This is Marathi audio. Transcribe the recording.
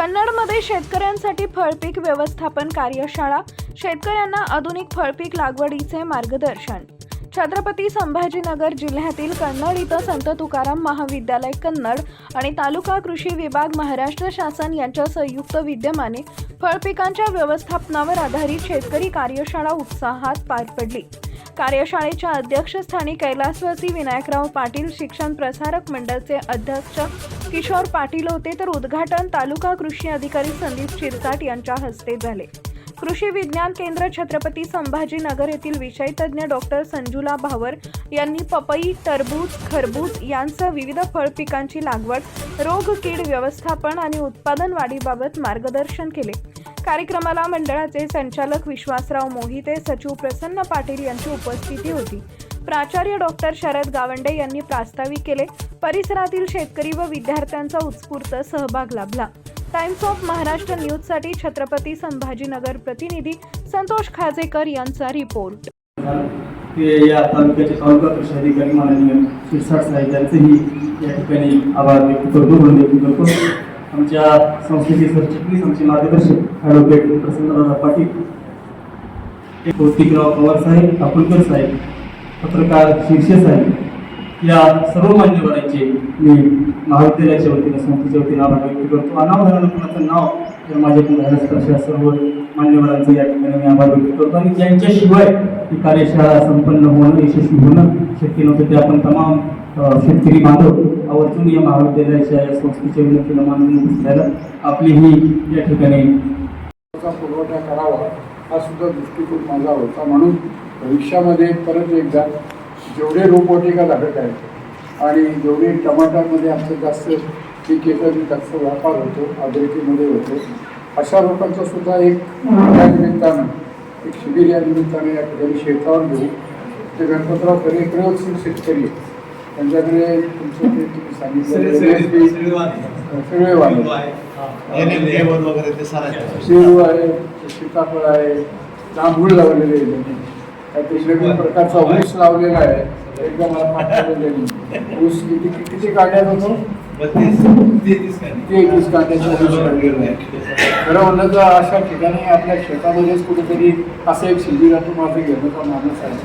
कन्नडमध्ये शेतकऱ्यांसाठी फळपीक व्यवस्थापन कार्यशाळा, शेतकऱ्यांना आधुनिक फळपीक लागवडीचे मार्गदर्शन। छत्रपती संभाजीनगर जिल्ह्यातील कन्नड इथं संत तुकाराम महाविद्यालय कन्नड आणि तालुका कृषी विभाग महाराष्ट्र शासन यांच्या संयुक्त विद्यमाने फळपिकांच्या व्यवस्थापनावर आधारित शेतकरी कार्यशाळा उत्साहात पार पडली। कार्यशाळेच्या अध्यक्षस्थानी कैलासवासी विनायकराव पाटील शिक्षण प्रसारक मंडळाचे अध्यक्ष किशोर पाटील होते, तर उद्घाटन तालुका कृषी अधिकारी संदीप शिरसाट यांच्या हस्ते झाले। कृषी विज्ञान केंद्र छत्रपती संभाजीनगर येथील विषयतज्ञ डॉक्टर संजुला भावर यांनी पपई, टरबूज, खरबूज यांसह विविध फळ पिकांची लागवड, रोग कीड व्यवस्थापन आणि उत्पादन वाढीबाबत मार्गदर्शन केले। कार्यक्रमाला मंडळाचे संचालक विश्वासराव मोहिते, सचिव प्रसन्न पाटील यांची उपस्थिती होती। प्राचार्य डॉक्टर शरद गावंडे यांनी प्रास्ताविक केले। परिसरातील शेतकरी व विद्यार्थ्यांचा उत्स्फूर्त सहभाग लाभला। टाइम्स ऑफ महाराष्ट्र न्यूजसाठी छत्रपती संभाजीनगर प्रतिनिधी संतोष खाजेकर यांचा रिपोर्ट। या तालुक्याचे तालुका कृषी अधिकारी माननीय शिरसाट साहेब यांचेही या ठिकाणी आभार व्यक्त करतो। आमच्या संस्थेचे सरचिटणीस, आमचे मार्गदर्शक ॲडव्होकेट प्रसन्न पाटील, कौतिकराव पवार साहेब, अकुलकर साहेब, पत्रकार शीर्षे साहेब, या सर्व मान्यवरांचे मी महाविद्यालयाच्या वतीने, संस्थेच्या वतीने आभार व्यक्त करतो। अनावधानानं कोणाचं नाव माझ्याकडून झालं अशा सर्व मान्यवरांचे या ठिकाणी मी आभार व्यक्त करतो। आणि ज्यांच्याशिवाय ही कार्यशाळा संपन्न होणं, यशस्वी होणं शक्य नव्हतं, ते आपण तमाम शेतकरी बांधव आवर्जून या महाविद्यालयाच्या या संस्थेच्या विनंतीला मानून बसल्याला आपली ही या ठिकाणी पुरवठा करावा हा सुद्धा दृष्टिकोन माझा होता। म्हणून भविष्यामध्ये परत एकदा जेवढे रोपवाटिका धारक आहेत आणि जेवढे टमाट्यामध्ये आमचं जास्त पीक येतं, जास्त व्यापार होतो, अद्रकीमध्ये होतो, अशा लोकांचा सुद्धा एक या निमित्तानं एक शिबिर या निमित्ताने या ठिकाणी शेतावर घेऊ। ते गणपतराव खरे प्रयोगशील शेतकरी त्यांच्याकडे तुमचं ते तुम्ही सांगितलं शेरू आहे, सीताफळ आहे, जांभूळ लावलेले आहे त्यांनी, काहीतरी वेगवेगळ्या प्रकारचा ऊस लावलेला आहे। एकदम ऊस किती काढण्यात होतो? 33 काढण्याचा ऊस लावलेला आहे। खरं म्हणलं तर अशा ठिकाणी आपल्या शेतामध्येच कुठेतरी असं एक शिबिरातून माझं घेण्याचा मानस आहे।